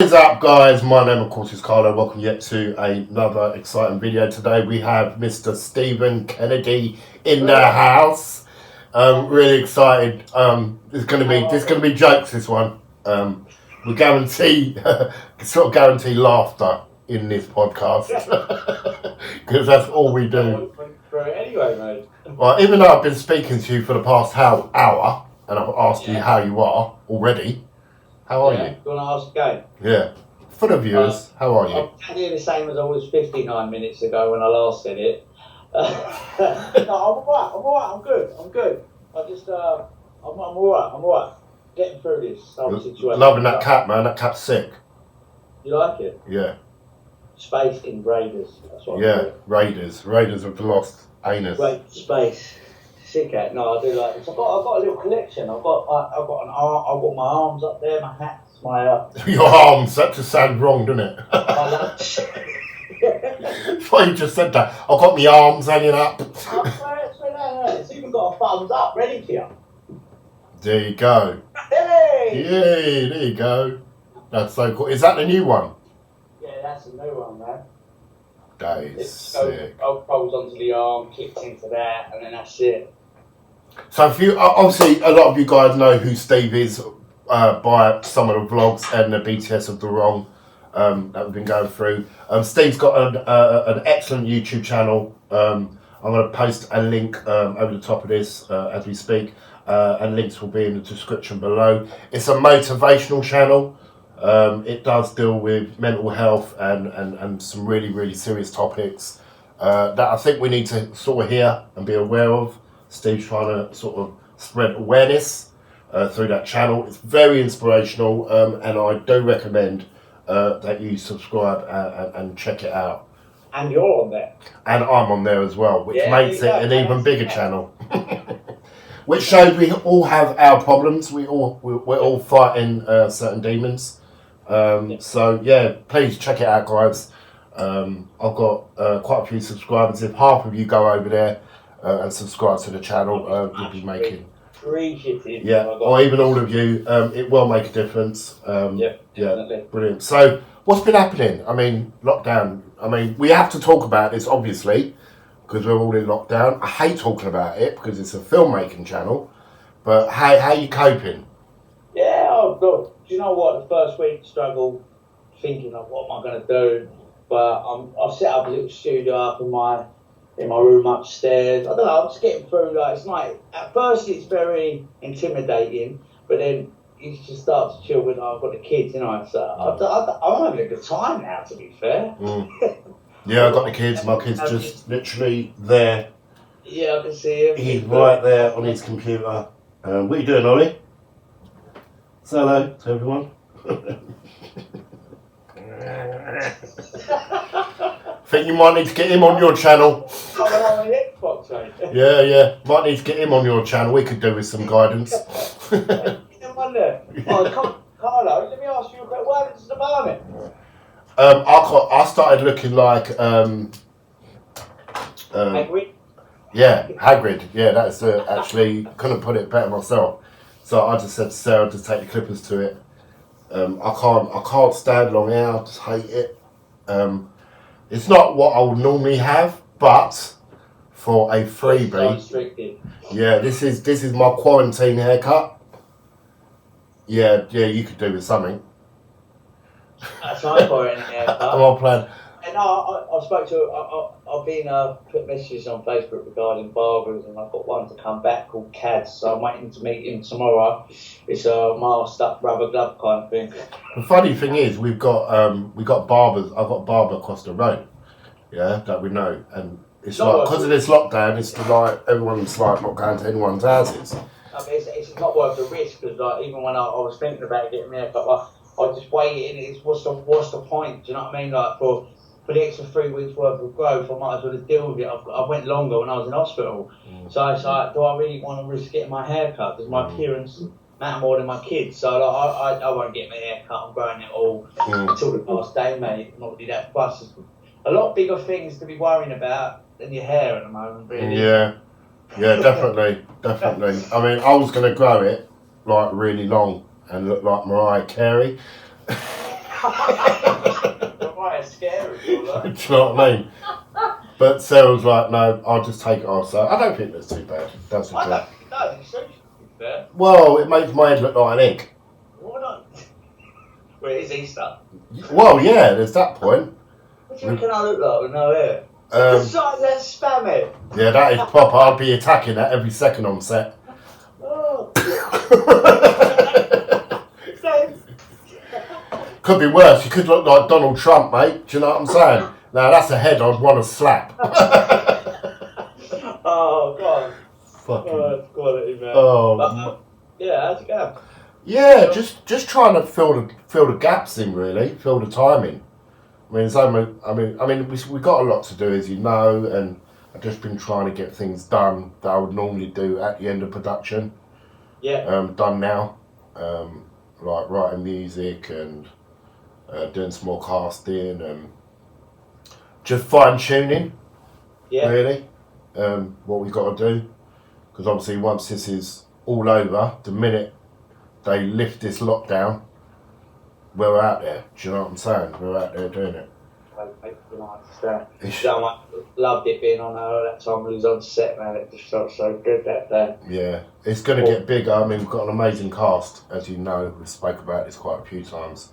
What is up, guys? My name, of course, is Carlo. Welcome yet to another exciting video. Today we have Mr. Stephen Kennedy in the house. Really excited. This is gonna be jokes. This one. We guarantee laughter in this podcast because that's all we do. Anyway, mate. Well, even though I've been speaking to you for the past hour and I've asked you how you are already. How are you? Do you want to ask again? Yeah. For the viewers, how are you? I'm exactly the same as I was 59 minutes ago when I last said it. No, I'm alright, I'm good. I'm alright. Getting through this whole situation. Loving that cat, man. That cat's sick. You like it? Yeah. Space in Raiders. That's what Raiders of the Lost Anus. Great space. Sick cat. No, I do like this. I've got a little collection. I've got my arms up there, my hats, my Your arms, that just sounds wrong, doesn't it? my lunch. Why you just said that? I've got my arms hanging up. It's even got a thumbs up ready for you. There you go. Hey! Yay, there you go. That's so cool. Is that the new one? Yeah, that's a new one, man. That is sick. I rolls onto the arm, kicks into that, and then that's it. So if you, obviously a lot of you guys know who Steve is by some of the vlogs and the BTS of the Wrong that we've been going through. Steve's got an excellent YouTube channel. I'm going to post a link over the top of this as we speak, and links will be in the description below. It's a motivational channel. It does deal with mental health and some really, really serious topics that I think we need to sort of hear and be aware of. Steve's trying to sort of spread awareness through that channel. It's very inspirational, and I do recommend that you subscribe and check it out. And you're on there. And I'm on there as well, which makes it an even bigger channel. Which shows we all have our problems. We're all fighting certain demons. So yeah, please check it out, guys. I've got quite a few subscribers. If half of you go over there and subscribe to the channel, you'll be making. Appreciative. Yeah, or even all of you, it will make a difference. Yeah, brilliant. So, what's been happening? I mean, lockdown. I mean, we have to talk about this, obviously, because we're all in lockdown. I hate talking about it because it's a filmmaking channel. But how are you coping? Yeah, look, do you know what? The first week struggle, thinking of what am I going to do. But I've set up a little studio up in my room upstairs. I don't know, I'm just getting through. It's like, at first it's very intimidating, but then you just start to chill with, I've got the kids, you know. So I'm having a good time now, to be fair. Yeah, I've got the kids. My kid's just literally there. Yeah, I can see him. He's right there on his computer. What are you doing, Ollie? Say hello to everyone. Think you might need to get him on your channel. Yeah. Might need to get him on your channel. We could do with some guidance. Carlo, let me ask you a question. What happened to the moment? I started looking like Hagrid? Yeah, Hagrid. Yeah, that's actually couldn't put it better myself. So I just said to Sarah to take the clippers to it. I can't stand long hair. I just hate it. It's not what I would normally have, but for a freebie, yeah, this is my quarantine haircut. Yeah, you could do with something. That's my quarantine haircut. I'm on plan. And I spoke to. I've been put messages on Facebook regarding barbers, and I've got one to come back called Cads. So I'm waiting to meet him tomorrow. It's a masked up rubber glove kind of thing. The funny thing is, we've got barbers. I've got a barber across the road. Yeah, that we know, and it's like because of this lockdown, it's like everyone's like not going to anyone's houses. I mean, it's not worth the risk because like even when I was thinking about getting a haircut, like, I just waited. What's the point? Do you know what I mean? Like for the extra 3 weeks worth of growth, I might as well deal with it. I went longer when I was in hospital. So it's like, do I really want to risk getting my hair cut? Does my appearance matter more than my kids? So like, I won't get my hair cut. I'm growing it all until the last day, mate. Not really that fussed. A lot bigger things to be worrying about than your hair at the moment, really. Yeah, definitely. I mean, I was going to grow it like really long and look like Mariah Carey. Quite scary, Do you know what I mean? But Sarah was like, no, I'll just take it off. So I don't think that's too bad. That's I don't think it does. It's so fair. Well, it makes my head look like an egg. Why not? Well, it is Easter. Well, yeah, there's that point. What do you reckon I look like with no hair? The size of that spam head. Yeah, that is proper. I'll be attacking that every second on set. Oh. Could be worse. You could look like Donald Trump, mate. Do you know what I'm saying? Now, that's a head I'd want to slap. Oh, God. Fucking. Oh, that's quality, man. Oh. But, yeah, how's it going? Yeah, just trying to fill the gaps in, really. Fill the timing. I mean, it's only, we got a lot to do, as you know, and I've just been trying to get things done that I would normally do at the end of production. Yeah. Done now. Like writing music and doing some more casting and just fine tuning. Yeah. Really, what we've got to do, because obviously once this is all over, the minute they lift this lockdown, we're out there. Do you know what I'm saying? We're out there doing it. I loved it being on that time when he was on set, man. It just felt so good that day. Yeah, it's going to get bigger. I mean, we've got an amazing cast, as you know. We've spoke about this quite a few times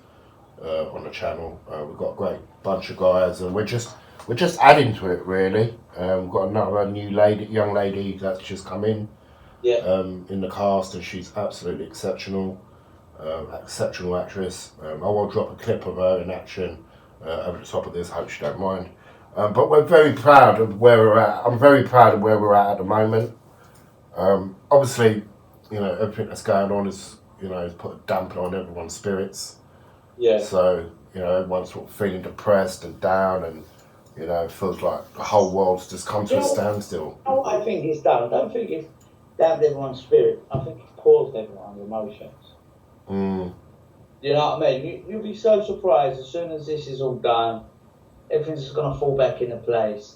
on the channel. We've got a great bunch of guys, and we're just adding to it, really. We've got another young lady that's just come in. Yeah. In the cast, and she's absolutely exceptional. Exceptional actress. I will drop a clip of her in action over the top of this. Hope she don't mind. But we're very proud of where we're at. I'm very proud of where we're at the moment. Obviously, you know, everything that's going on is, you know, has put a damper on everyone's spirits. Yeah. So, you know, everyone's sort of feeling depressed and down, and, you know, it feels like the whole world's just come to a standstill. You know what I think it's done? I don't think it's damned everyone's spirit. I think it's caused everyone's emotions. You know what I mean? You'll be so surprised as soon as this is all done, everything's just going to fall back into place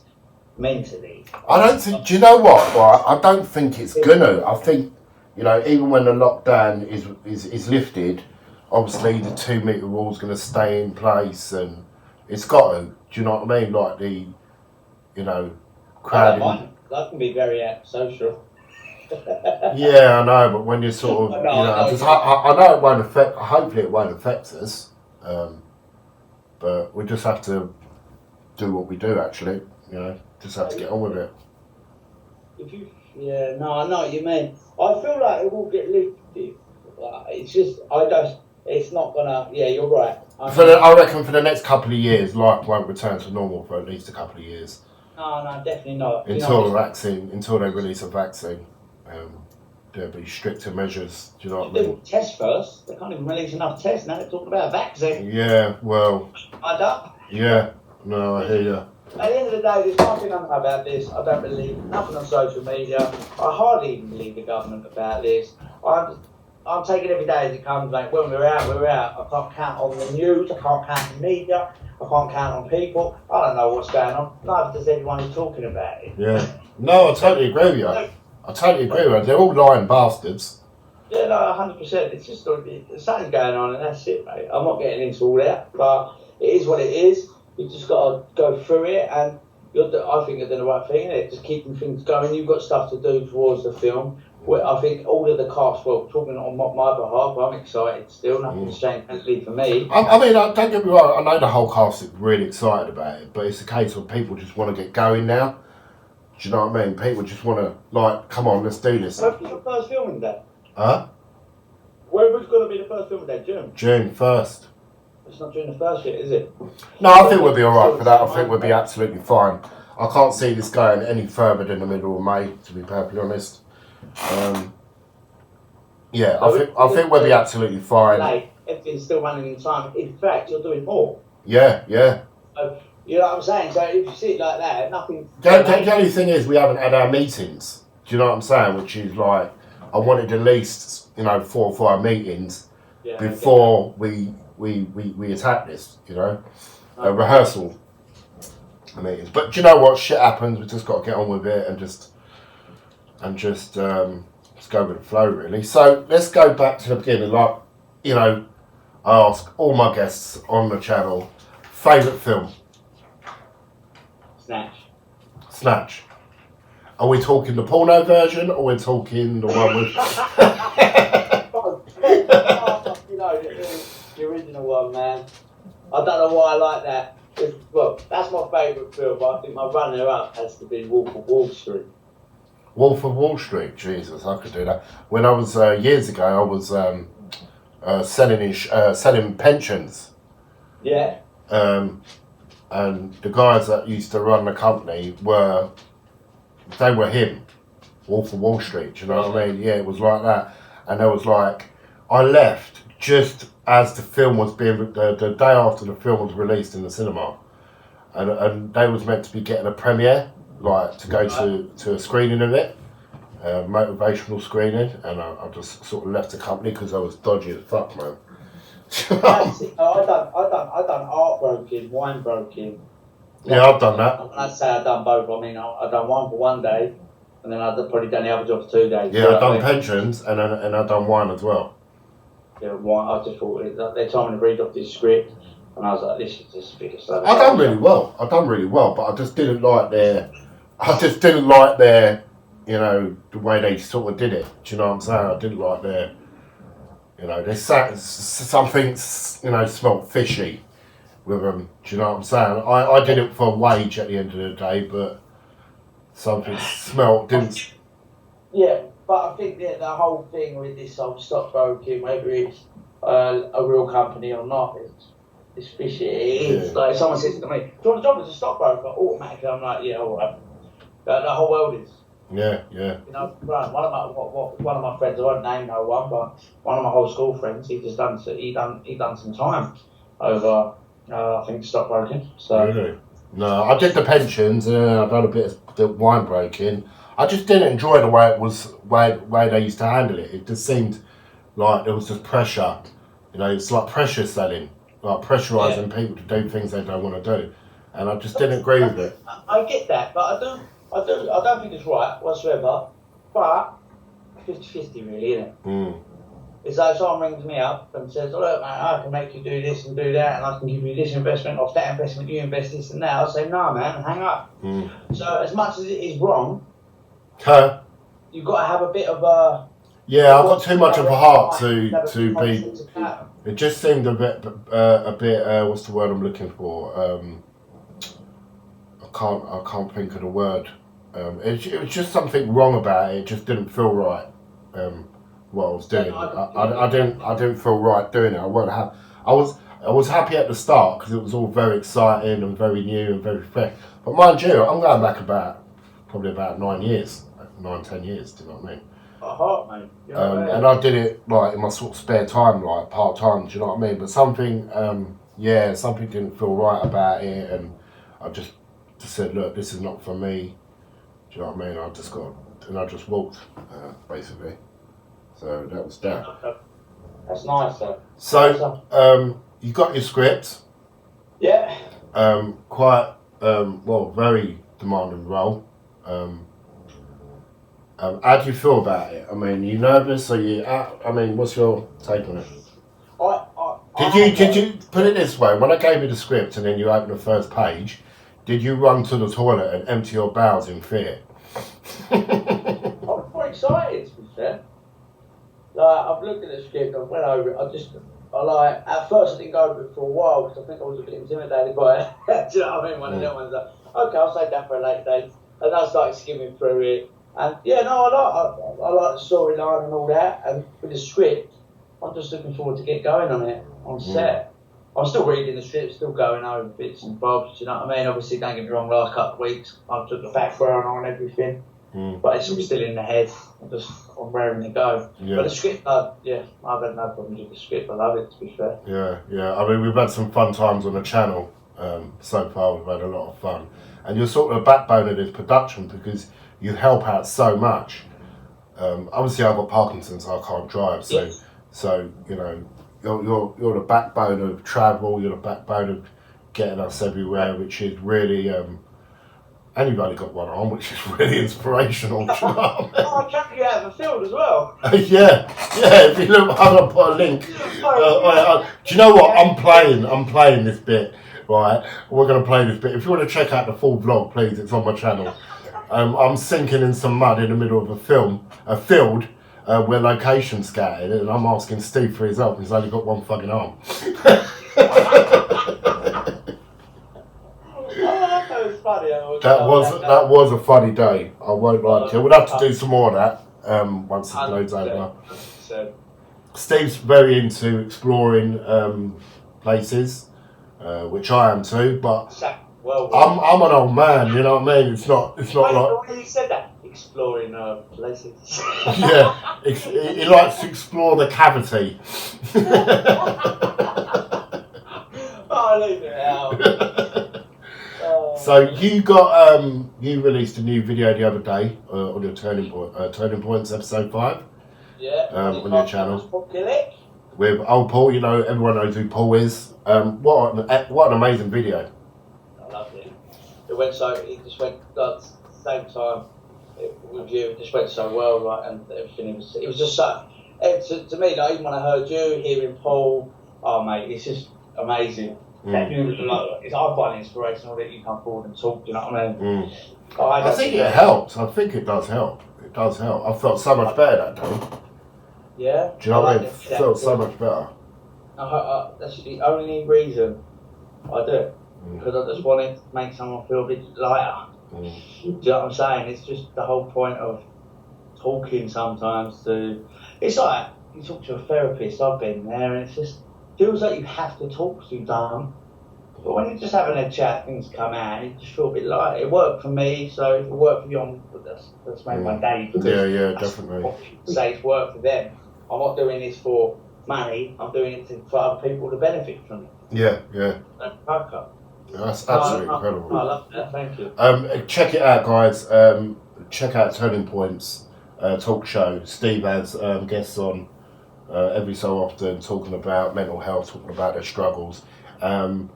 mentally. I don't think, do you know what? Right? I don't think it's gonna. I think, you know, even when the lockdown is lifted, obviously the 2 metre rule's going to stay in place, and it's got to. Do you know what I mean? Like the, you know, crowding. That can be very social. Yeah, I know, but when you're sort of, I know it won't affect. Hopefully, it won't affect us. But we just have to do what we do. Actually, you know, just have to get on with it. I know what you mean. I feel like it will get lifted. It's just, it's not gonna. Yeah, you're right. I reckon for the next couple of years, life won't return to normal for at least a couple of years. No, definitely not. Until they release a vaccine. There'll be stricter measures. Do you know what I mean? Tests first. They can't even release enough tests now. They're talking about a vaccine. Yeah, well. I don't. Yeah, no, I hear you. At the end of the day, there's one thing I know about this. I don't believe nothing on social media. I hardly even believe the government about this. I'm taking every day as it comes, mate. When we're out, we're out. I can't count on the news. I can't count on the media. I can't count on people. I don't know what's going on. Neither does everyone who's talking about it. Yeah. No, I totally agree with you. They're all lying bastards. Yeah, no, 100%. It's just something's going on, and that's it, mate. I'm not getting into all that, but it is what it is. You've just got to go through it, and I think you're doing the right thing, innit? Just keeping things going. You've got stuff to do towards the film. I think all of the cast, well, talking on my behalf, I'm excited still. Nothing's changed mentally for me. I mean, don't get me wrong, I know the whole cast is really excited about it, but it's a case of people just want to get going now. Do you know what I mean? People just want to, like, come on, let's do this. When's the first filming day? Huh? When was going to be the first filming day? June? June 1st. It's not June the 1st yet, is it? No, I think we'll be alright for that. I think we'll be absolutely fine. I can't see this going any further than the middle of May, to be perfectly honest. Yeah, I think we'll be absolutely fine. Like, everything's still running in time. In fact, you're doing more. Yeah. You know what I'm saying? So if you see it like that, nothing... The only thing is we haven't had our meetings. Do you know what I'm saying? Which is like, I wanted at least, 4 or 5 meetings before we attack this, rehearsal meetings. But do you know what? Shit happens. We just got to get on with it and just go with the flow, really. So let's go back to the beginning. Like, I ask all my guests on the channel, favourite film? Snatch. Are we talking the porno version, or we're talking the one with... You know, the original one, man. I don't know why I like that. Well, that's my favourite film, but I think my runner-up has to be Wolf of Wall Street. Wolf of Wall Street, Jesus, I could do that. When I was, years ago, I was selling pensions. Yeah. And the guys that used to run the company were him, Wolf of Wall Street, do you know what I mean? Yeah, it was like that. And there was like, I left just as the film was being, the day after the film was released in the cinema. And they was meant to be getting a premiere, like to go to a screening of it, motivational screening. And I just sort of left the company because I was dodgy as fuck, man. I done art broking, wine broking. Yeah, I've done that. When I say I've done both, I mean I've done one for one day, and then I've probably done the other job for 2 days. Yeah, I've done pensions and I've done wine as well. Yeah, wine. I just thought they told me to read off this script, and I was like, this is just big stuff. I've done really well, but I just didn't like their, you know, the way they sort of did it. Do you know what I'm saying? I didn't like their, you know, something, you know, smelled fishy with them. Do you know what I'm saying? I did it for a wage at the end of the day, but something didn't. Yeah, but I think that the whole thing with this whole stockbroking, whether it's a real company or not, it's fishy. It's like someone says to me, "Do you want a job as a stockbroker?" Automatically, I'm like, "Yeah, all right." The whole world is. Yeah. You know, one of my friends, I won't name no one, but one of my whole school friends, he done some time over, I think, stockbroking. So. Really? No, I did the pensions and I've done a bit of the wine breaking. I just didn't enjoy the way it was, way they used to handle it. It just seemed like there was just pressure. You know, it's like pressure selling, like pressurising people to do things they don't want to do. And I just didn't agree with it. I get that, but I don't think it's right whatsoever. But 50-50 really, isn't it? Mm. It's like someone rings me up and says, "Oh, look, mate, I can make you do this and do that, and I can give you this investment, off that investment, you invest this and that." I'll say, "No, man, hang up." Mm. So as much as it is wrong, you've got to have a bit of a... Yeah, I've got too much of a heart to be... It just seemed a bit, what's the word I'm looking for? I can't think of the word. It was just something wrong about it. It just didn't feel right. What I was doing, I didn't feel right doing it. I was happy at the start because it was all very exciting and very new and very fresh. But mind you, I'm going back probably about 9 years, 9-10 years. Do you know what I mean? A heart, mate. You know what I mean? And I did it like in my sort of spare time, like part time. Do you know what I mean? But something didn't feel right about it, and I just said, look, this is not for me. Do you know what I mean? I just walked, basically. So that was that. That's nice, though. So, you got your script. Yeah. Quite, very demanding role. How do you feel about it? I mean, you nervous? What's your take on it? Did you put it this way? When I gave you the script and then you opened the first page, did you run to the toilet and empty your bowels in fear? I was quite excited, to be fair. Like, I've looked at the script, I went over it, at first I didn't go over it for a while because I think I was a bit intimidated by it. Do you know what I mean? One of them ones like, okay, I'll save that for a later date. And I started skimming through it. And yeah, no, I like the storyline and all that. And with the script, I'm just looking forward to get going on it, on set. I'm still reading the script, still going over bits and bobs, do you know what I mean? Obviously, don't get me wrong, last couple of weeks, I've took the background on everything. But it's all still in the head. I'm raring to go. Yeah. But the script, I've had no problems with the script. I love it, to be fair. Yeah. I mean, we've had some fun times on the channel so far. We've had a lot of fun. And you're sort of the backbone of this production because you help out so much. Obviously, I've got Parkinson's, so I can't drive. So you know, you're the backbone of travel. You're the backbone of getting us everywhere, which is really. And you've only got one arm, which is really inspirational. Do you know what I mean? I chuck you out of the field as well. Yeah. If you look, I'm gonna put a link. Do you know what? I'm playing this bit. Right, we're gonna play this bit. If you want to check out the full vlog, please, it's on my channel. I'm sinking in some mud in the middle of a field where location scattered, and I'm asking Steve for his help. He's only got one fucking arm. That was a funny day. I won't lie to you. We'll have to do some more of that once the blows over. Steve's very into exploring places, which I am too. But I'm an old man. You know what I mean? It's not like. When you said that, exploring places. Yeah, he likes to explore the cavity. Oh, leave it out. So you released a new video the other day on your Turning Points episode 5. Yeah. On your channel. With old Paul, you know, everyone knows who Paul is. What an amazing video. I loved it. It just went at the same time with you. It just went so well, right, and everything. It was just so. To me, like, even when I heard you, hearing Paul, oh mate, it's just amazing. I find it inspirational that you come forward and talk. Do you know what I mean? I think it helps. I think it does help. It does help. I felt so much better that day. Yeah. Do you know what I mean? Felt so much better. That's the only reason I do it, because I just wanted to make someone feel a bit lighter. Do you know what I'm saying? It's just the whole point of talking sometimes. It's like you talk to a therapist. I've been there, and it's just feels like you have to talk to them. But when you're just having a chat, things come out, and you just feel a bit light. It worked for me, so if it worked for you, that's made my day. Yeah, definitely. Say it's worked for them. I'm not doing this for money. I'm doing it for other people to benefit from it. Yeah. That's absolutely incredible. I love that. Thank you. Check it out, guys. Check out Turning Points talk show. Steve has guests on every so often, talking about mental health, talking about their struggles. Link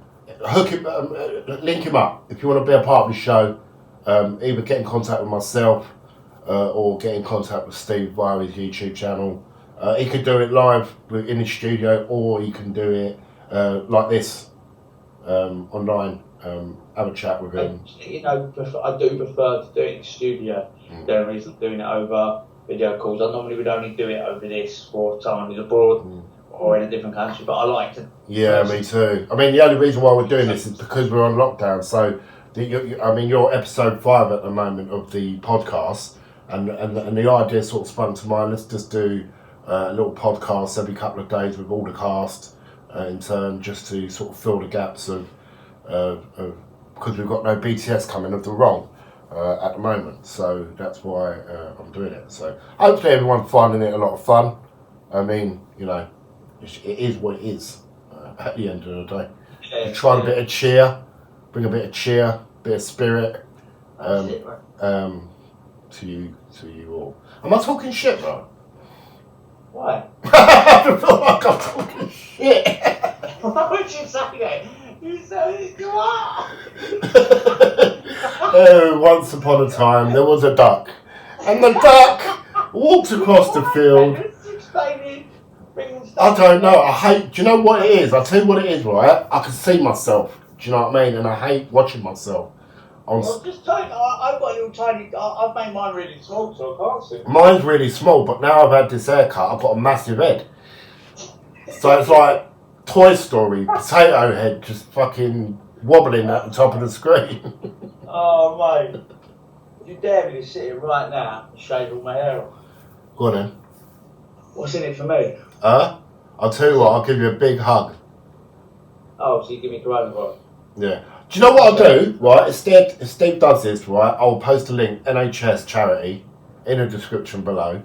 him up if you want to be a part of the show. Either get in contact with myself or get in contact with Steve via his YouTube channel. He could do it live in his studio, or he can do it like this online. Have a chat with him. You know, I do prefer to do it in the studio. The only reason I'm doing it over video calls, I normally would only do it over this for someone who's abroad or in a different country, but I like to. Yeah, me too. I mean, the only reason why we're doing this is because we're on lockdown. So, you're episode 5 at the moment of the podcast, and the idea sort of sprung to mind. Let's just do a little podcast every couple of days with all the cast in turn, just to sort of fill the gaps of because we've got no BTS coming of the wrong at the moment. So that's why I'm doing it. So hopefully everyone's finding it a lot of fun. I mean, you know, it is what it is at the end of the day. Yeah, try a bit of cheer, bring a bit of cheer, bit of spirit to you all. Am I talking shit, bro? Why? I feel like I'm talking shit. Why would you say that? You say you are. Once upon a time, there was a duck, and the duck walked across the field. I don't know. Do you know what it is? I'll tell you what it is, right? I can see myself. Do you know what I mean? And I hate watching myself. Just tiny. I've got a little tiny. I've made mine really small, so I can't see. Mine's really small, but now I've had this haircut, I've got a massive head. So it's like Toy Story, potato head, just fucking wobbling at the top of the screen. Oh, mate. If you dare me to sit here right now and shave all my hair off. Go on then. What's in it for me? I'll tell you what, I'll give you a big hug. Oh, so you give me coronavirus? Yeah. Do you know what I'll do, right? If Steve does this, right, I'll post a link, NHS charity, in the description below,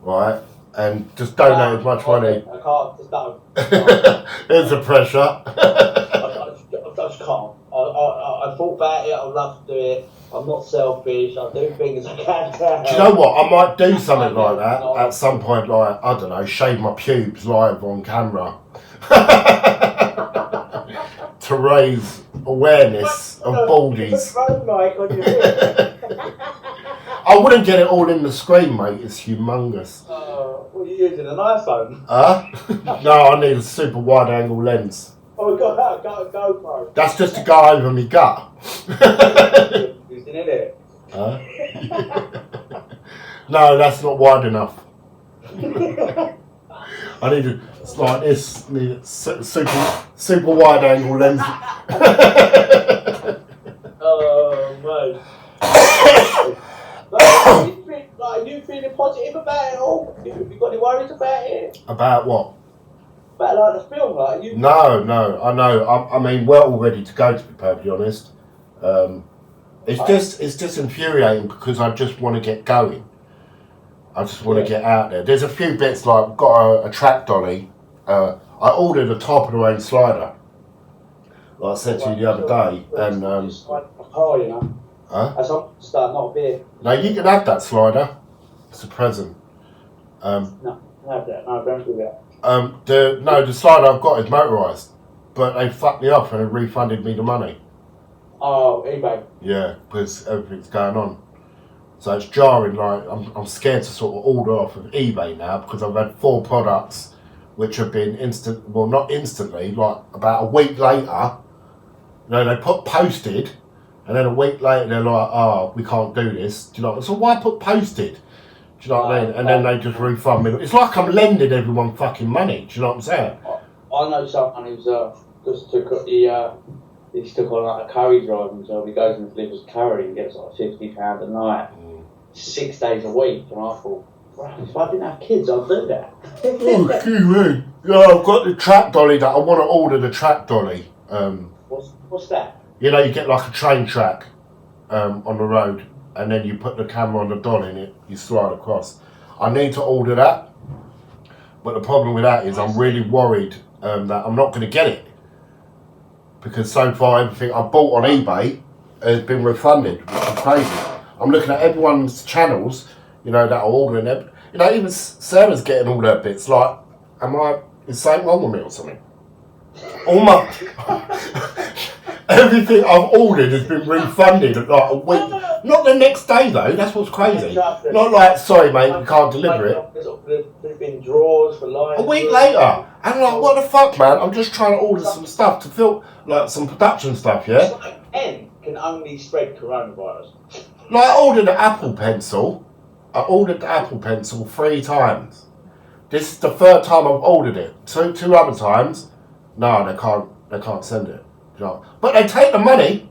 right? And just donate as much money. I can't, just don't. There's the pressure. I just can't. I thought about it, I'd love to do it. I'm not selfish, I'll do things I can to help. Do you know what? I might do something like that at some point, like, I don't know, shave my pubes live on camera. to raise awareness of baldies. I wouldn't get it all in the screen, mate. It's humongous. What are you using, an iPhone? No, I need a super wide angle lens. Oh, we got that. Got a GoPro. That's just to go over my gut. Using it. No, that's not wide enough. I need it. It's like this. Need a super wide angle lens. Oh, mate. Are you feeling positive about it all? Have you got any worries about it? About what? About like the film, like you? No, I know. I mean, we're all ready to go. To be perfectly honest, it's just infuriating because I just want to get going. I just want to get out there. There's a few bits like I've got a track dolly. I ordered a top of the range slider, like I said to you the other day, and you know. Huh? That's not a beer. No, you can have that slider. It's a present. No, have that. No, don't do that. The slider I've got is motorised, but they fucked me off and they refunded me the money. Oh, eBay. Yeah, because everything's going on. So it's jarring. Like I'm scared to sort of order off of eBay now because I've had 4 products which have been not instantly, like about a week later. You know, they put posted, and then a week later they're like, "Oh, we can't do this." Do you know? So why put posted? Do you know what I mean? And then they just refund me. It's like I'm lending everyone fucking money. Do you know what I'm saying? I know someone who's just took he's took on like a curry driving job. He goes and delivers curry and gets like £50 a night, 6 days a week. And I thought, right, if I didn't have kids, I'd do that. Oh, excuse me. Yeah, I've got the track dolly that I want to order. The track dolly. What's that? You know, you get like a train track on the road, and then you put the camera on the dolly and you slide across. I need to order that, but the problem with that is I'm really worried that I'm not going to get it, because so far everything I bought on eBay has been refunded, which is crazy. I'm looking at everyone's channels, you know, that are ordering it. You know, even Sarah's getting all her bits. Like, is something wrong with me or something? All my everything I've ordered has been refunded at like a week. Not the next day though. That's what's crazy. Not like, sorry mate, we can't deliver it. There's been drawers for live. A week later, and I'm like, what the fuck, man? I'm just trying to order some stuff to film, like some production stuff, yeah. It's like N can only spread coronavirus. Like I ordered the Apple Pencil. I ordered the Apple Pencil 3 times. This is the 3rd time I've ordered it. Two other times, no, they can't send it. You know? But they take the money.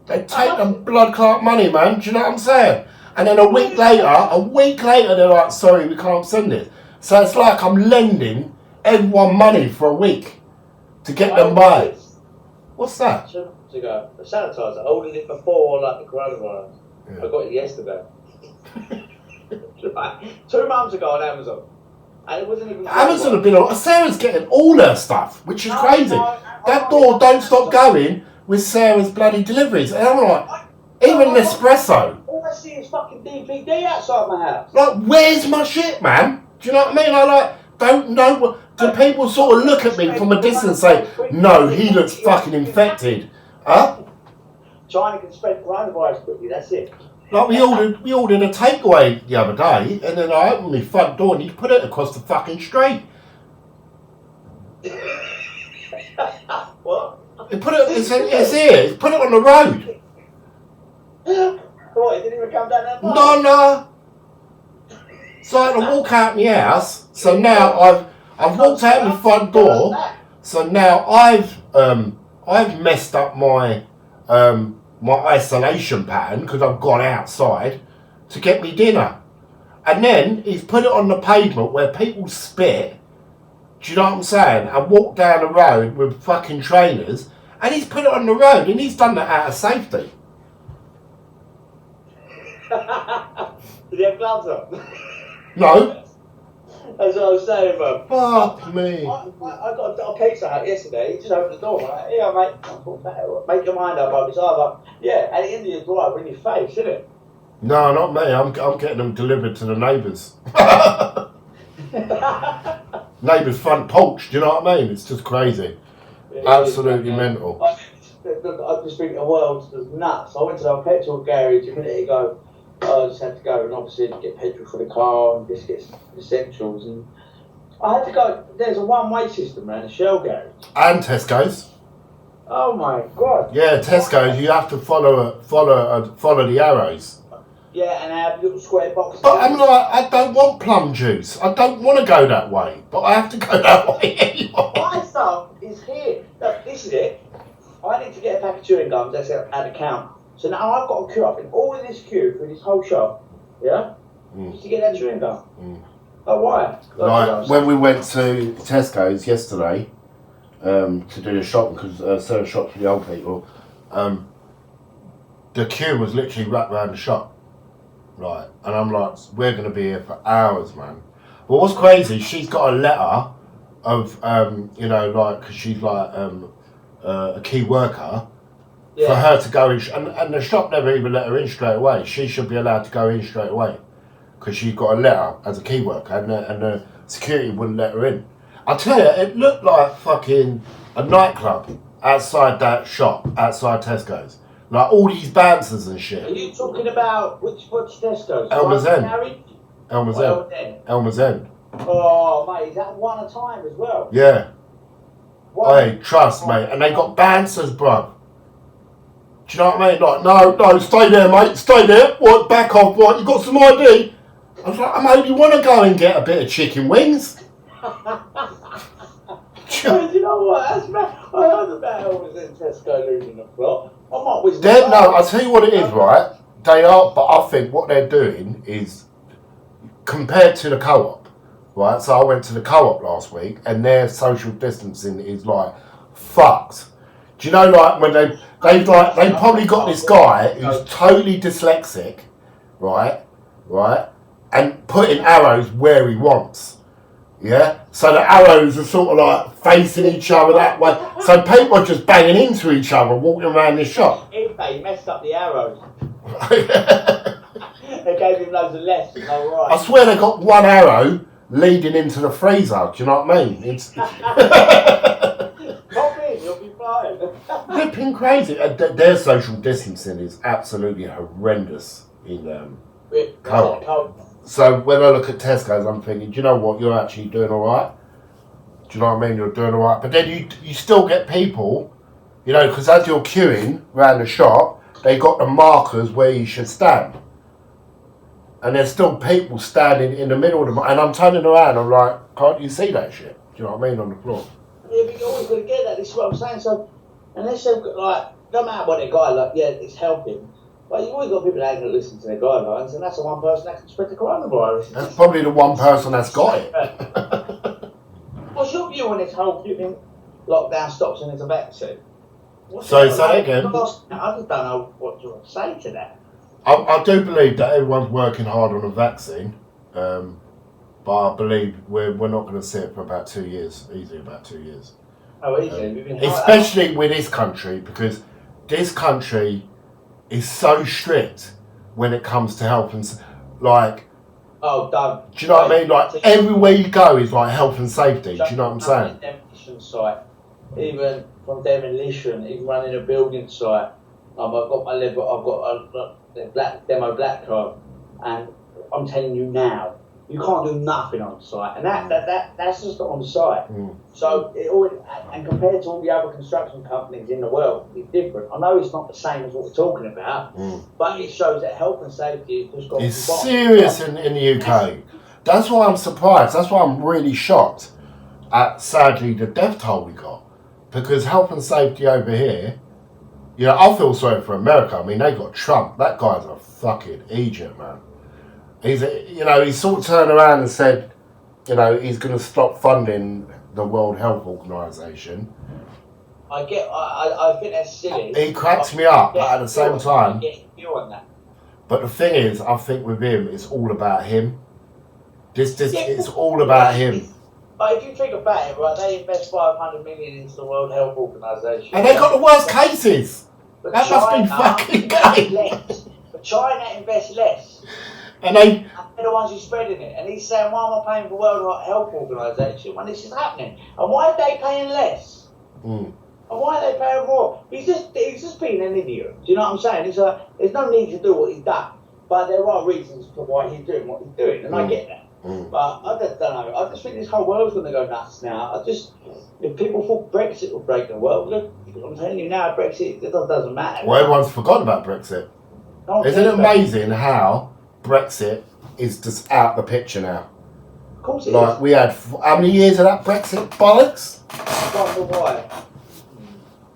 They take the blood clot money, man. Do you know what I'm saying? And then a week later, they're like, sorry, we can't send it. So it's like I'm lending everyone money for a week to get them by. What's that? 2 months ago, a sanitizer. I ordered it before like the coronavirus. Yeah. I got it yesterday. 2 months ago on Amazon. And it wasn't even Amazon have been on. Sarah's getting all her stuff, which is crazy. That door don't stop going with Sarah's bloody deliveries. And I'm like, even Nespresso. All I see is fucking DVD outside my house. Like, where's my shit, man? Do you know what I mean? I like don't know what. Do people sort of look at me from a distance and say, no, he looks fucking infected? Huh? China can spread coronavirus quickly, that's it. Like we ordered a takeaway the other day, and then I opened my front door and you put it across the fucking street. What? It's here. Put it on the road. What? It didn't even come down that far? No. So I had to walk out my house. So now I've walked out my front door. So now I've messed up my my isolation pattern because I've gone outside to get me dinner, and then he's put it on the pavement where people spit. Do you know what I'm saying? And walk down the road with fucking trainers, and he's put it on the road, and he's done that out of safety. Did he have gloves on? No. That's what I was saying, bro. Fuck me. I got a pizza out yesterday. He just opened the door. I'm like, yeah, mate. I thought, make your mind up, bro. It's either, at the end of your drive, in your face, isn't it? No, not me. I'm getting them delivered to the neighbours. Neighbour's front porch. Do you know what I mean? It's just crazy. Absolutely mental. I just think the world's nuts. I went to the petrol garage a minute ago. I just had to go and obviously get petrol for the car and just get essentials. And I had to go. There's a one-way system around the Shell garage. And Tesco's. Oh my God. Yeah, Tesco's. You have to follow the arrows. Yeah, and have little square boxes. But I'm like, I don't want plum juice. I don't want to go that way. But I have to go that way anyway. My stuff is here. Look, this is it. I need to get a pack of chewing gums. That's at the count. So now I've got to queue up in all of this queue for this whole shop. Yeah? Just to get that chewing gum. Oh, why? Like, when we went to Tesco's yesterday to do the shopping, because certain shops for the old people, the queue was literally wrapped around the shop. Right, and I'm like, we're going to be here for hours, man. But what's crazy, she's got a letter of, because she's like a key worker, for her to go in, and the shop never even let her in straight away. She should be allowed to go in straight away, because she's got a letter as a key worker, and the security wouldn't let her in. I tell you, it looked like fucking a nightclub outside that shop, outside Tesco's. Like all these bouncers and shit. Are you talking about which Tesco's? Elmer's End. Elmer's End. Oh, mate, is that one a time as well? Yeah. Hey, trust, mate. And they got bouncers, bruv. Do you know what I mean? Like, no, stay there, mate. Stay there. What? Back off. What? You got some ID? I was like, mate, you want to go and get a bit of chicken wings? You know what? That's mad. I heard about Elmer's End Tesco losing the plot. I'll tell you what it is, right? They are, but I think what they're doing is, compared to the co-op, right? So I went to the co-op last week, and their social distancing is like fucked. Do you know, like when they probably got this guy who's totally dyslexic, right, and putting arrows where he wants. Yeah, so the arrows are sort of like facing each other that way. So people are just banging into each other, walking around this shop. He messed up the arrows. They gave him loads of lessons. Right. I swear they got one arrow leading into the freezer. Do you know what I mean? It's pop in, you'll be fine. flipping crazy. Their social distancing is absolutely horrendous in co-op. So when I look at Tesco's, I'm thinking, do you know what? You're actually doing all right. Do you know what I mean? You're doing all right. But then you still get people, because as you're queuing around the shop, they got the markers where you should stand. And there's still people standing in the middle of them. And I'm turning around, I'm like, can't you see that shit? Do you know what I mean? On the floor. Yeah, but you're always going to get that. This is what I'm saying. So, unless they've got, like, no matter what their guy, like, yeah, it's helping. But you've always got people that ain't going to listen to their guidelines, and that's the one person that can spread the coronavirus. That's probably the one person that's got it. What's your view on this whole flipping lockdown stops and there's a vaccine? Say again. I just don't know what to say to that. I do believe that everyone's working hard on a vaccine, but I believe we're not going to see it for about 2 years, easily about 2 years. Oh, easily. Especially with this country, because this country is so strict when it comes to health and like. Oh, don't. Do you know what I mean? Like everywhere you go is like health and safety. Do you know what I'm saying? Demolition site, even from demolition, even running a building site. I've got my level. I've got a demo black card, and I'm telling you now, you can't do nothing on site, and that's just on site. So it already, and compared to all the other construction companies in the world, it's different. I know it's not the same as what we're talking about, but it shows that health and safety has just got. It's serious in the UK. That's why I'm surprised. That's why I'm really shocked at, sadly, the death toll we got, because health and safety over here. I feel sorry for America. I mean, they got Trump. That guy's a fucking idiot, man. He sort of turned around and said, he's going to stop funding the World Health Organization. I think that's silly. He cracks me up, but at the same time. I get you on that. But the thing is, I think with him, it's all about him. It's all about him. But if you think about it, right, they invest 500 million into the World Health Organization. And they got the worst cases. But that must be fucking great. But China invests less. And they're the ones who's spreading it. And he's saying, why am I paying for World Health Organization when this is happening? And why are they paying less? And why are they paying more? He's just being an idiot. Do you know what I'm saying? There's no need to do what he's done. But there are reasons for why he's doing what he's doing, and I get that. But I just don't know. I just think this whole world's going to go nuts now. If people thought Brexit would break the world, look, I'm telling you now, Brexit, it doesn't matter. Well, everyone's forgotten about Brexit. Isn't it amazing how Brexit is just out the picture now? Of course it is. We had, how many years of that Brexit bollocks? I wonder why.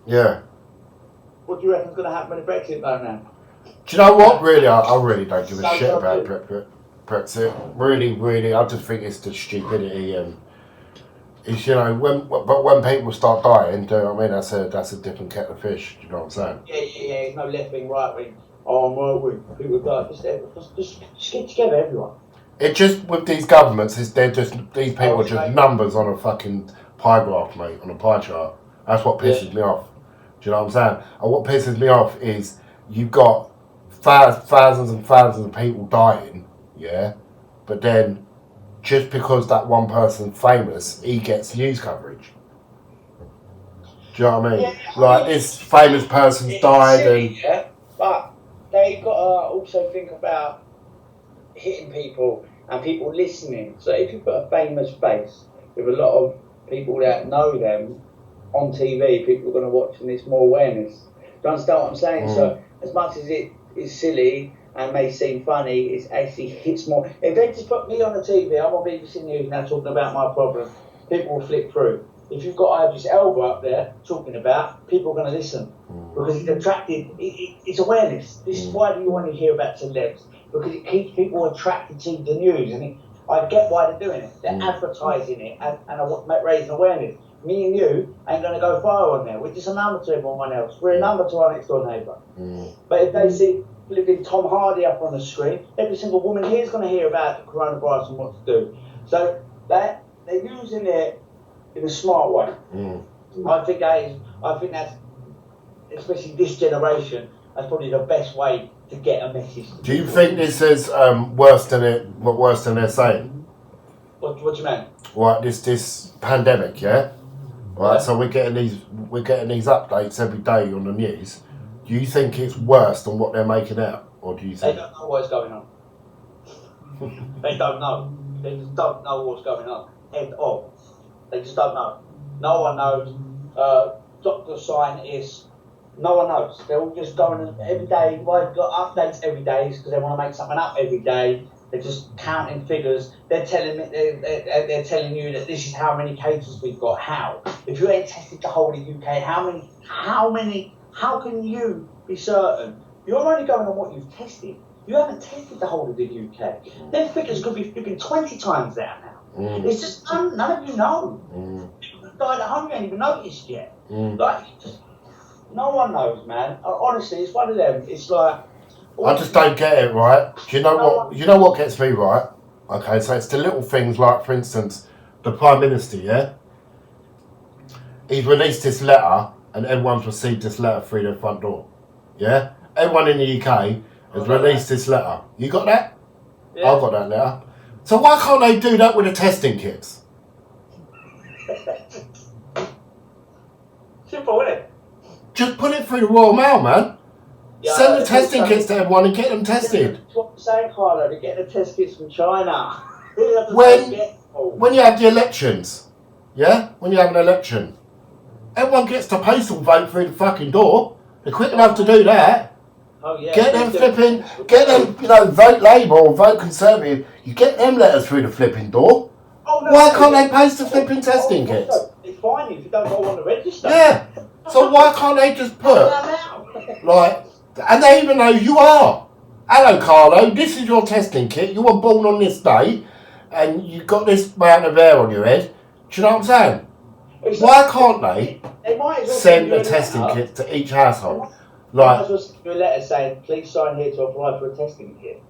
Yeah. What do you reckon's going to happen with Brexit though now? Do you know what? Really, I really don't give a shit about Brexit. Really, I just think it's just stupidity and it's, you know, when people start dying, do you know what I mean? That's a different kettle of fish. Do you know what I'm saying? Yeah. It's no left wing, right wing. Oh, I'm right wing. People die. Just get together, everyone. It just with these governments, these people are just numbers on a fucking pie graph, mate, on a pie chart. That's what pisses me off. Do you know what I'm saying? And what pisses me off is you've got thousands and thousands of people dying, yeah, but then just because that one person's famous, he gets news coverage. Do you know what I mean? Yeah, like this famous person's died silly, and... Yeah, but they got to also think about hitting people and people listening. So if you've got a famous face with a lot of people that know them on TV, people are going to watch and there's more awareness. Do you understand what I'm saying? So as much as it is silly and may seem funny, it actually hits more. If they just put me on the TV, I'm on BBC News now talking about my problem, people will flick through. If you've got Idris Elba up there talking about, people are going to listen because it's attracted. It's awareness. This is why do you want to hear about celebs? Because it keeps people attracted to the news, and I get why they're doing it. They're advertising it and raising awareness. Me and you ain't going to go far on there. We're just a number to everyone else. We're a number to our next door neighbour. But if they see flipping Tom Hardy up on the screen, every single woman here is going to hear about the coronavirus and what to do. So they're using it in a smart way. I think that's, especially this generation, that's probably the best way to get a message. Do you think this is worse than they're saying? What do you mean? Right, this pandemic, yeah. Right, so we're getting these updates every day on the news. Do you think it's worse than what they're making out, or do you think they don't know what's going on? They don't know. They just don't know what's going on at all. They just don't know. No one knows. Doctor, scientists, no one knows. They're all just going every day. Well, they've got updates every day because they want to make something up every day. They're just counting figures. They're telling you that this is how many cases we've got. How? If you ain't tested the whole of the UK, how can you be certain? You're only going on what you've tested. You haven't tested the whole of the UK. Their figures could be flipping 20 times that now. It's just none of you know. People who died at home, you ain't even noticed yet. No one knows, man. Honestly, it's one of them. It's like I just don't get it, right? Do you know what? You know what gets me right? Okay, so it's the little things like, for instance, the Prime Minister, yeah. He's released this letter, and everyone's received this letter through their front door, yeah. Everyone in the UK has released this letter. You got that? Yeah. I've got that letter. So why can't they do that with the testing kits? Simple, isn't it? Just put it through the Royal Mail, man. Yeah, send the testing kits to everyone and get them tested. That's what I'm saying, Carlo. They're getting the test kits from China. When you have the elections, yeah? When you have an election, everyone gets to postal vote through the fucking door. They're quick enough to do that. Oh, yeah. Get them, vote Labour or vote Conservative. You get them letters through the flipping door. Oh, no, why can't they post the flipping testing kits? It's fine if you don't go on the register. Yeah. So why can't they just put, and they even know who you are. Hello, Carlo, this is your testing kit. You were born on this day, and you've got this amount of hair on your head. Do you know what I'm saying? Why can't they send a testing kit to each household? They might as well send you a letter saying, please sign here to apply for a testing kit.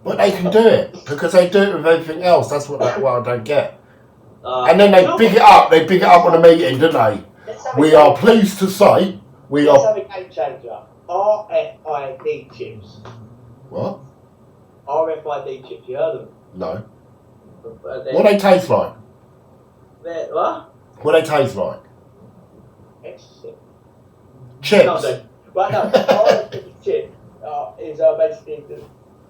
But they can do it, because they do it with everything else. That's what I don't get. And then they big it up. They big it up on a meeting, don't they? We are pleased to say Let's have a game changer. RFID chips. What? RFID chips. You heard of them? No. What they taste like? What? What they taste like? Ecstasy. Chips. No, right, no. I think chip is basically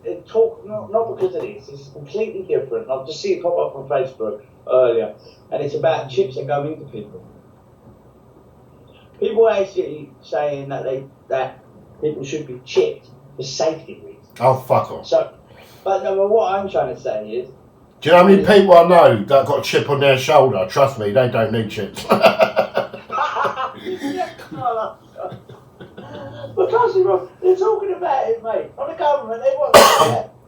it talk not because of this. It's completely different. I've just seen it pop up on Facebook earlier, and it's about chips that go into people. People are actually saying that people should be chipped for safety reasons. Oh, fuck off. So, but no, what I'm trying to say is. Do you know how many people I know that got a chip on their shoulder? Trust me, they don't need chips. But trust me, bro, they're talking about it, mate. On the government, they want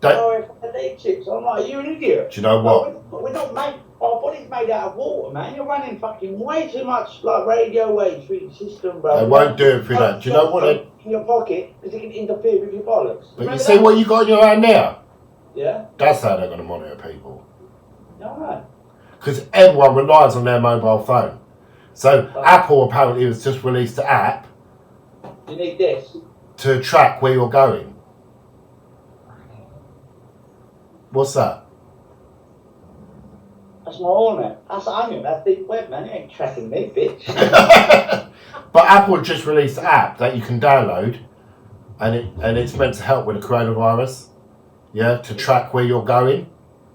if they need chips. I'm like, are you an idiot? Do you know what? We're not made. Our body's made out of water, man. You're running fucking way too much like radio waves through your system, bro. They won't do it for that. Do you know what? In your pocket because it can interfere with your bollocks. But you see what you got in your hand now? Yeah. That's how they're going to monitor people. No. Because everyone relies on their mobile phone. So Apple apparently has just released an app. You need this to track where you're going. What's that? That's my own, man. That's onion. That's deep web, man. You ain't tracking me, bitch. But Apple just released an app that you can download, and it's meant to help with the coronavirus. Yeah, to track where you're going,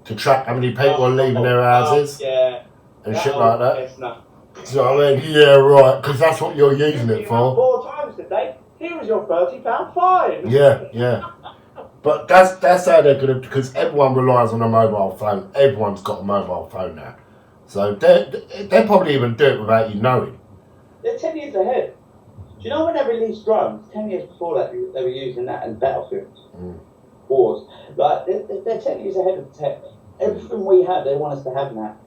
to track how many people are leaving their houses, and shit like that. Do you know what I mean? Yeah, right. Because that's what you're using it for. 4 times today. Here was your £30 fine. Yeah. But that's how they're gonna, because everyone relies on a mobile phone. Everyone's got a mobile phone now, so they probably even do it without you knowing. They're 10 years ahead. Do you know when they released drones? 10 years before that, they were using that in battlefields, wars. Like they're 10 years ahead of tech. Everything we have, they want us to have now.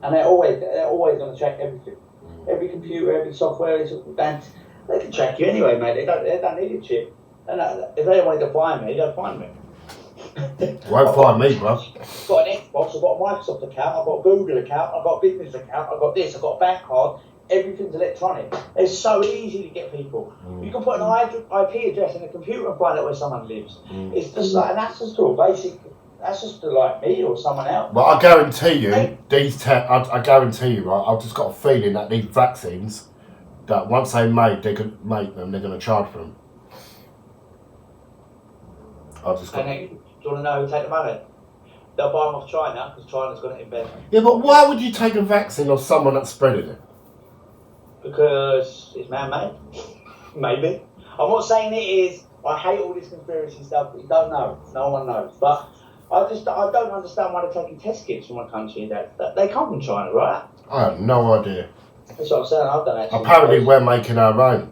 And they're always going to check everything. Every computer, every software is banned. They can track you anyway, mate. They don't need a chip. And if they wanted to find me, they'll find me. Won't find me, bro. I've got an Xbox, I've got a Microsoft account, I've got a Google account, I've got a business account, I've got this, I've got a bank card. Everything's electronic. It's so easy to get people. You can put an IP address in a computer and find out where someone lives. It's just like, and that's just all basic. That's just like me or someone else. But I guarantee you, I guarantee you, right? I've just got a feeling that these vaccines, that once they're made, they're going to charge for them. Do you want to know who take the money? They'll buy them off China because China's going to invent them. Yeah, but why would you take a vaccine of someone that's spreading it? Because it's man-made. Maybe. I'm not saying it is. I hate all this conspiracy stuff, but you don't know. No one knows. But I don't understand why they're taking test kits from a country that they come from China, right? I have no idea. That's what I'm saying. I don't actually. Apparently, we're making our own.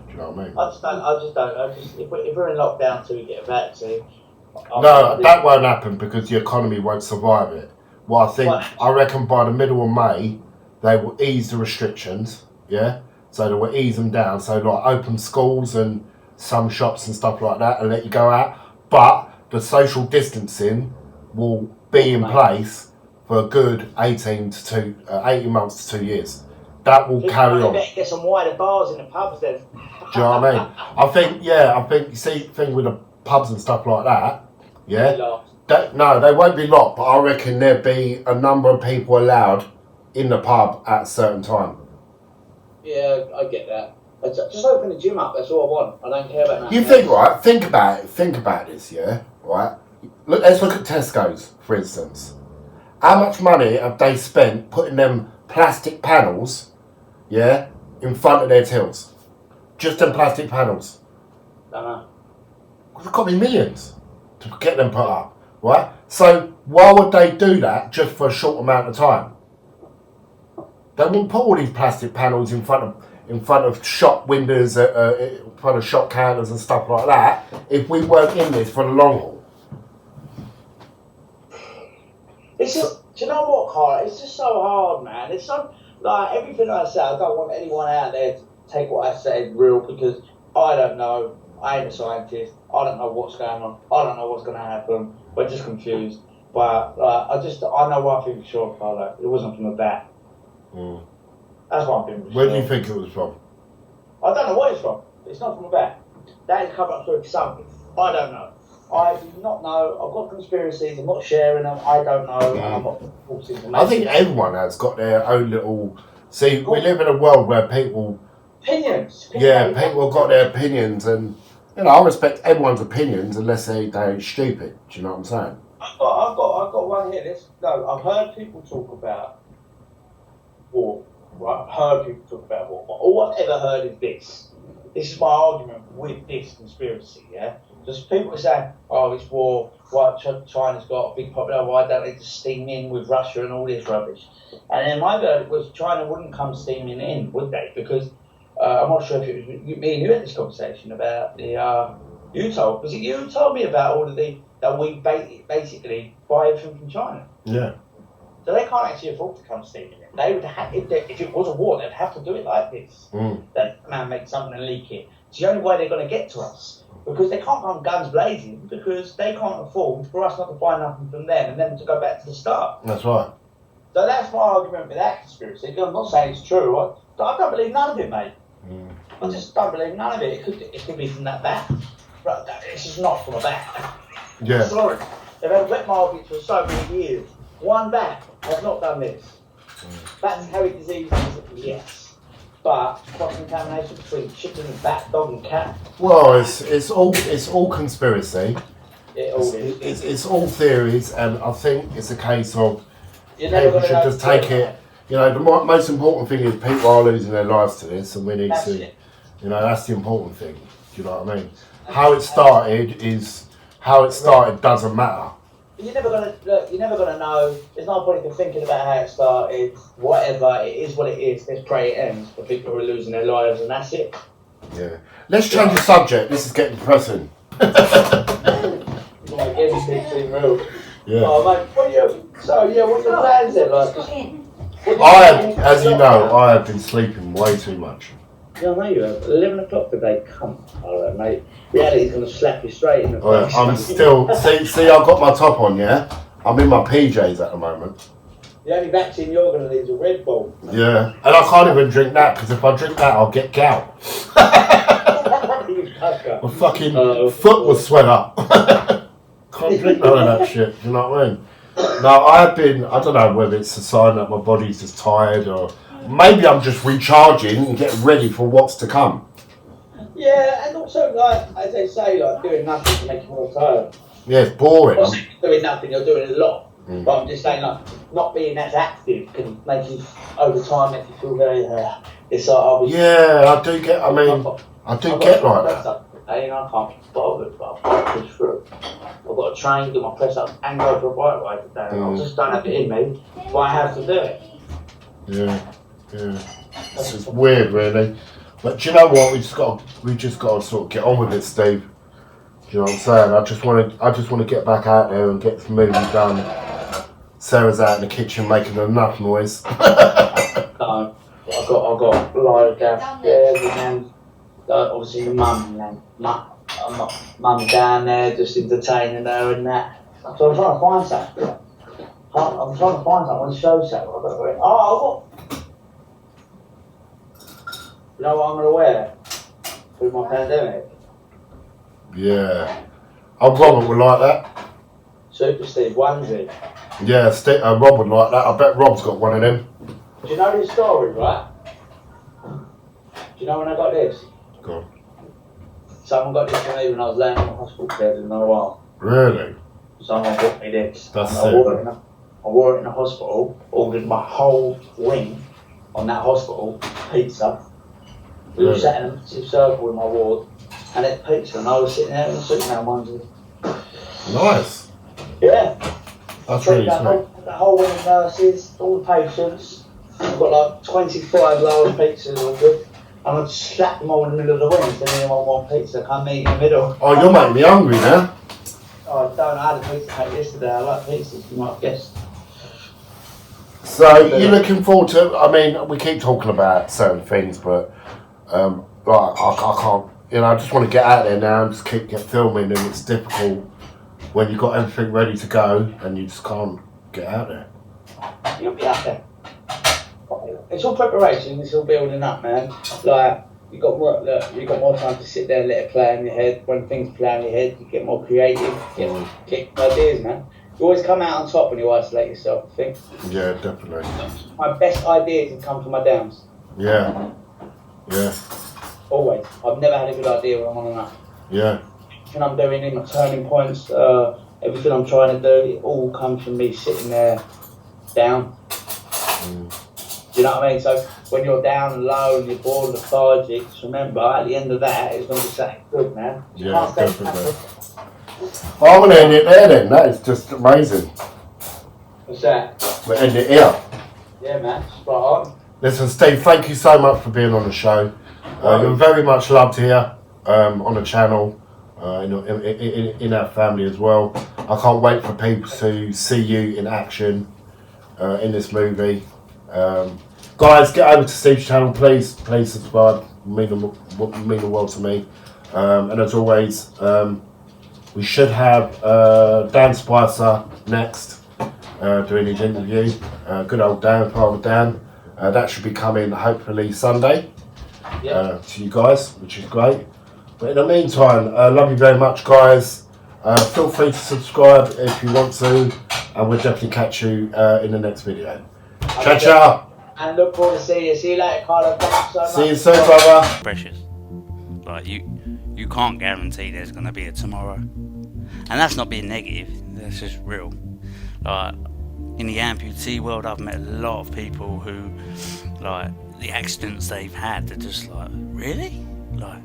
Do you know what I mean? I just don't. If we're in lockdown till we get a vaccine. No, that won't happen because the economy won't survive it. Well, I reckon by the middle of May, they will ease the restrictions. Yeah, so they will ease them down. So like open schools and some shops and stuff like that, and let you go out. But the social distancing will be in place for a good 18 months to 2 years. That will carry on. Get some wider bars in the pubs then. Do you know what I mean? I think you see the thing with the pubs and stuff like that, yeah? No, they won't be locked, but I reckon there'll be a number of people allowed in the pub at a certain time. Yeah, I get that. Just open the gym up, that's all I want. I don't care about that. You think, right? Think about this, yeah? Right? Let's look at Tesco's, for instance. How much money have they spent putting them plastic panels, yeah, in front of their tills? Just them plastic panels. Don't know. It's got to be millions to get them put up, right? So why would they do that just for a short amount of time? They wouldn't put all these plastic panels in front of shop windows, in front of shop counters and stuff like that if we weren't in this for the long haul. It's just, do you know what, Carl? It's just so hard, man. It's so, like, everything I say, I don't want anyone out there to take what I said real because I don't know. I ain't a scientist. I don't know what's going on. I don't know what's going to happen. We're just confused. But I know one thing for sure, Carl. It wasn't from a bat. That's one thing for sure. Where do you think it was from? I don't know what it's from. It's not from a bat. That is covered up through something. I don't know. I do not know. I've got conspiracies. I'm not sharing them. I don't know. I'm not forcing them. I think everyone has got their own little See, we live in a world where people... Opinions. People got their opinions, and, I respect everyone's opinions unless they ain't stupid. Do you know what I'm saying? I've got one here. I've heard people talk about war. Right? I've heard people talk about war. But all I've ever heard is this. This is my argument with this conspiracy, yeah? Just people saying, oh, it's war, why China's got a big population, why don't they just steam in with Russia and all this rubbish? And then my verdict was China wouldn't come steaming in, would they? Because I'm not sure if it was me and you had this conversation about the, you told me about all of that we basically buy everything from China. Yeah. So they can't actually afford to come steaming in. They would have, if it was a war, they'd have to do it like this. That man make something and leak it. It's the only way they're going to get to us. Because they can't come guns blazing, because they can't afford for us not to buy nothing from them and then to go back to the start. That's right. So that's my argument with that conspiracy. I'm not saying it's true. I don't believe none of it, mate. I just don't believe none of it. It could be from that bat. But it's just not from a bat. Yeah. Sorry. They've had wet markets for so many years. One bat has not done this. Bats carry diseases, yes. But cross-contamination between chicken and bat, dog and cat. Well, it's all conspiracy. It all is. It's all theories, and I think it's a case of People should just take it. The most important thing is people are losing their lives to this, and we need to. That's the important thing. Do you know what I mean? How it started doesn't matter. You're never gonna know. There's no point in thinking about how it started. Whatever, it is what it is. Let's pray it ends for people who are losing their lives, and that's it. Yeah. Let's change the subject. This is getting depressing. Like everything seems real. Yeah. Oh mate, what's your plans then? As you know, I have been sleeping way too much. Yeah, I know you have. 11 o'clock today, come on, mate. Reality's going to slap you straight in the face. I'm still... see, I've got my top on, yeah? I'm in my PJs at the moment. The only vaccine you're going to need is a Red Bull. Yeah, and I can't even drink that, because if I drink that, I'll get gout. My fucking foot will swell up. Can't drink none of that shit, you know what I mean? No, I don't know whether it's a sign that my body's just tired, or maybe I'm just recharging and getting ready for what's to come. Yeah, and also, as they say, doing nothing can make you more tired. Yeah, it's boring. Well, doing nothing, you're doing a lot. But I'm just saying, not being as active can make you, over time, make you feel very, it's like, yeah, I do get like that. I can't be bothered, but I've got to push through. I've got to train, do my press ups, and go for a bike ride today. I just don't have it in me, but I have to do it. Yeah. This is weird, really. But do you know what? We just got to sort of get on with it, Steve. Do you know what I'm saying? I just want to get back out there and get this movie done. Sarah's out in the kitchen making enough noise. No, I've got live downstairs, and then obviously your mum down there just entertaining her and that. So I'm trying to find something. I'm trying to find something to show something. You know what I'm going to wear through my pandemic? Yeah. Robert would like that. Super Steve onesie. Yeah, Rob would like that. I bet Rob's got one of them. Do you know this story, right? Do you know when I got this? Go on. Someone got this for me when I was laying in the hospital bed in a while. Really? Someone bought me this. That's I wore it in the hospital, ordered my whole wing on that hospital, pizza. We were sat in a circle in my ward, and it's pizza, and I was sitting there in a Superman onesie. Nice. Yeah. That's really sweet. The whole wing of nurses, all the patients. I've got 25 large pizzas all good. And I'd slap them all in the middle of the wing, so anyone want pizza, come meet in the middle. Oh, you're making me hungry now. Oh, I don't know. I had a pizza cake yesterday. I like pizzas, you might have guessed. So, you're looking forward to... I mean, we keep talking about certain things, but... I can't... I just want to get out there now and just get filming, and it's difficult when you've got everything ready to go and you just can't get out there. You'll be out there. It's all preparation, it's all building up, man. You got more time to sit there and let it play in your head. When things play in your head, you get more creative, get ideas, man. You always come out on top when you isolate yourself, I think. Yeah, definitely. My best ideas have come from my downs. Yeah. Yeah. Always. I've never had a good idea when I'm on and up. Yeah. Everything I'm doing in my turning points, everything I'm trying to do, it all comes from me sitting there down. Do you know what I mean? So when you're down and low and you're bored and lethargic, just remember at the end of that, it's going to be something good, man. Yeah, definitely. I'm going to end it there then. That is just amazing. What's that? We'll end it here. Yeah, man. Spot on. Listen, Steve, thank you so much for being on the show. You're very much loved here on the channel, in our family as well. I can't wait for people to see you in action in this movie. Guys, get over to Steve's channel, please subscribe. Mean the world to me. And as always, we should have Dan Spicer next doing his interview. Good old Dan, Father Dan. That should be coming hopefully Sunday to you guys, which is great. But in the meantime, love you very much, guys. Feel free to subscribe if you want to, and we'll definitely catch you in the next video. Ciao, ciao. And look forward to seeing you. See you later, Carlo. Thank you so much. See you soon, brother. Precious. Like you can't guarantee there's gonna be a tomorrow, and that's not being negative. That's just real. Like in the amputee world, I've met a lot of people who, like, the accidents they've had, they're just like, really? Like,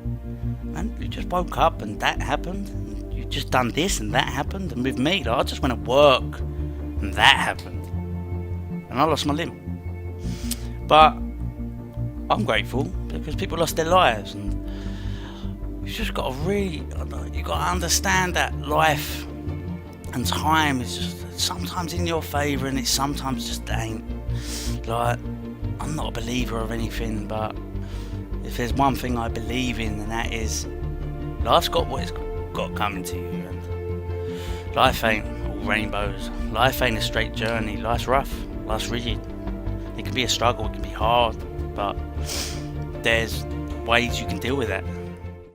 man, you just woke up and that happened. And you just done this and that happened. And with me, like, I just went to work and that happened, and I lost my limb. But I'm grateful because people lost their lives, and you just got to you got to understand that life and time is just sometimes in your favour and it sometimes just ain't. Like, I'm not a believer of anything, but if there's one thing I believe in, and that is life's got what it's got coming to you, and life ain't all rainbows. Life ain't a straight journey. Life's rough. Life's rigid. It can be a struggle. It can be hard, but there's ways you can deal with that.